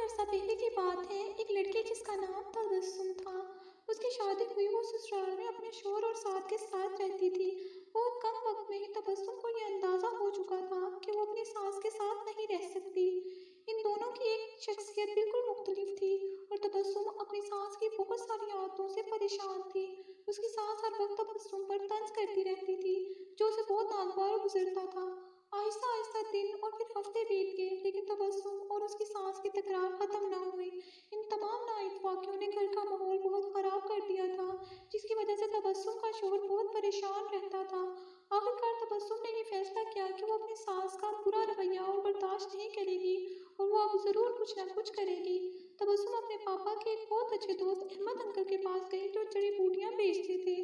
عرصہ پہلے کی بات ہے، ایک لڑکی جس کا نام تبسم تھا، اس کی شادی ہوئی۔ وہ سسرال میں اپنے شوہر اور ساس کے ساتھ رہتی تھی۔ بہت کم وقت میں ہی تبسم کو یہ اندازہ ہو چکا تھا کہ وہ اپنی ساس کے ساتھ نہیں رہ سکتی۔ ان دونوں کی ایک شخصیت بالکل مختلف تھی اور تبسم اپنی ساس کی بہت ساری عادتوں سے پریشان تھی۔ اس کی ساس ہر وقت تبسم پر طنز کرتی رہتی تھی، جو اسے بہت ناگوار گزرتا تھا۔ آہستہ آہستہ دن اور پھر ہفتے بیت گئے، لیکن تبسم اور اس کی ساس کی تکرار ختم نہ ہوئی۔ ان تمام نااتفاقیوں نے گھر کا ماحول بہت خراب کر دیا تھا، جس کی وجہ سے تبسم کا شوہر بہت پریشان رہتا تھا۔ آخرکار تبسم نے یہ فیصلہ کیا کہ وہ اپنی ساس کا برا رویہ اور برداشت نہیں کرے گی اور وہ اب ضرور کچھ نہ کچھ کرے گی۔ تبسم اپنے پاپا کے ایک بہت اچھے دوست احمد انکل کے پاس گئی، جو جڑی بوٹیاں بیچتے تھے۔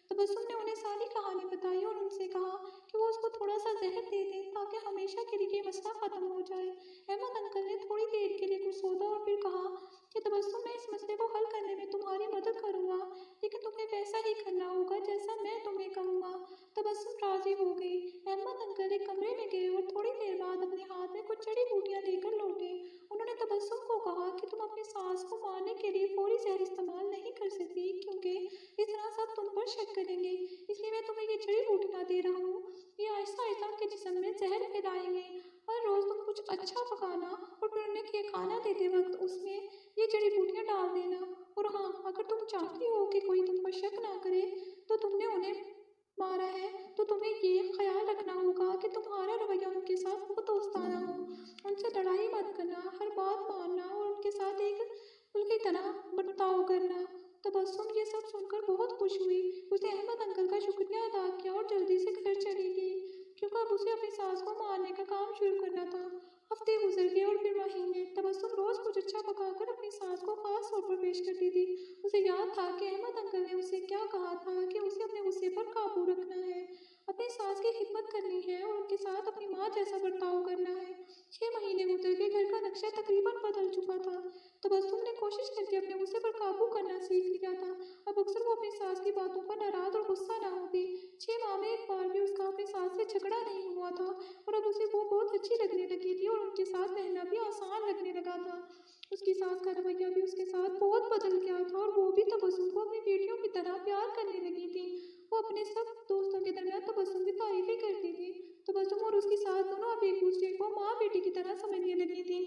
تبسم نے انہیں ساری کہانی بتائی اور ان سے کہا کہ وہ اس کو تھوڑا سا زہر دے دیں تاکہ ہمیشہ کے لیے یہ مسئلہ ختم ہو جائے۔ احمد انکل نے تھوڑی دیر کے لیے کچھ سوچا اور پھر کہا کہ تبسم، میں اس مسئلے کو حل کرنے میں تمہاری مدد کروں گا، لیکن تمہیں ویسا ہی کرنا ہوگا جیسا میں تمہیں کہوں گا۔ تبسم راضی ہو گئی۔ احمد انکل ایک کمرے میں گئے اور تھوڑی دیر بعد اپنے ہاتھ میں کچھ جڑی بوٹیاں لے کر لوٹے۔ انہوں نے تبسم کو کہا کہ تم اپنی ساس کو مارنے کے لیے فوری زہر استعمال نہیں کر سکتی، کیونکہ اس طرح سب تم پر شک کریں گے، اس لیے میں تمہیں یہ جڑی بوٹیاں دے رہا ہوں۔ یہ آہستہ آہستہ ان کے جسم میں زہر پھیلائیں گے۔ ہر روز تم کچھ اچھا پکانا اور پھر انہیں یہ کھانا دیتے وقت اس میں یہ جڑی بوٹیاں ڈال دینا۔ اور ہاں، اگر تم چاہتی ہو کہ کوئی تم پر شک نہ کرے تو تم نے انہیں مارا ہے، تو تمہیں یہ خیال رکھنا ہوگا کہ تمہارا رویہ ان کے ساتھ بہت دوستانہ ہو۔ ان سے لڑائی مت کرنا، ہر بات ماننا اور ان کے ساتھ ایک پل کی طرح برتاؤ کرنا۔ تبسم یہ سب سن کر بہت خوش ہوئی۔ اس نے احمد انکل کا شکریہ ادا کیا اور جلدی سے گھر چلی گئی، کیونکہ اب اسے اپنی ساس کو مارنے کا کام شروع کرنا تھا۔ ہفتے گزر گئے اور پھر مہینے۔ تبسم روز کچھ اچھا پکا کر اپنی ساس کو خاص طور پر پیش کرتی تھی۔ اسے یاد تھا کہ احمد انکل نے اسے کیا کہا تھا کہ اسے اپنے غصے پر قابو رکھنا ہے، اپنی ساس کی خدمت کرنی ہے اور ان کے ساتھ اپنی ماں جیسا برتاؤ کرنا ہے۔ 6 مہینے گزر گئے، گھر کا نقشہ تقریباً بدل چکا تھا۔ تبسم نے کوشش کر کے اپنے غصے پر قابو کرنا سیکھ لیا تھا۔ اب اکثر وہ اپنی ساس کی باتوں پر ناراض اور غصہ نہ ہوتی۔ 6 ماہ میں ایک بار بھی اس کا اپنی ساس سے جھگڑا نہیں ہوا تھا اور اب اسے وہ بہت اچھی لگنے لگی تھی اور ان کے ساتھ رہنا بھی آسان لگنے لگا تھا۔ اس کی ساس کا رویہ بھی اس کے ساتھ بہت بدل گیا تھا اور وہ بھی تبسم کو اپنی بیٹیوں کی طرح پیار کرنے لگی تھی۔ وہ اپنے سب دوستوں کے درمیان تبسم کی تعریفیں کرتی تھی۔ تبسم اور اس کی ساس دونوں اب ایک دوسرے کو ماں بیٹی کی طرح سمجھنے لگی تھی۔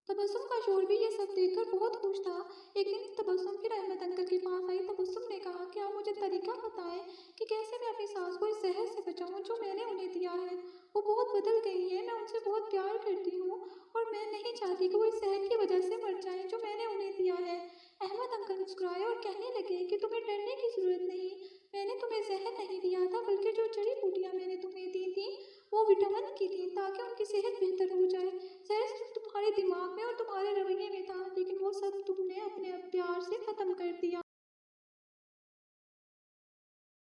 تبسم کا شوہر بھی یہ سب دیکھ کر بہت خوش تھا۔ ایک دن تبسم پھر احمد انکل کے پاس آئی۔ تبسم نے کہا کہ آپ مجھے طریقہ بتائیں کہ کیسے میں اپنی ساس کو اس زہر سے بچاؤں جو میں نے انہیں دیا ہے۔ وہ بہت بدل گئی ہیں، میں ان سے بہت پیار کرتی ہوں اور میں نہیں چاہتی کہ وہ اس زہر کی وجہ سے مر جائیں جو میں نے انہیں دیا ہے۔ احمد انکل مسکرائے اور کہنے لگے کہ تمہیں ڈرنے کی ضرورت نہیں، میں نے تمہیں زہر نہیں دیا تھا، بلکہ جو جڑی بوٹیاں میں نے تمہیں دی تھیں وہ وٹامن کی تھیں تاکہ ان کی صحت بہتر ہو جائے۔ زہر صرف تمہارے دماغ میں اور تمہارے رویے میں تھا، لیکن وہ سب تم نے اپنے پیار سے ختم کر دیا۔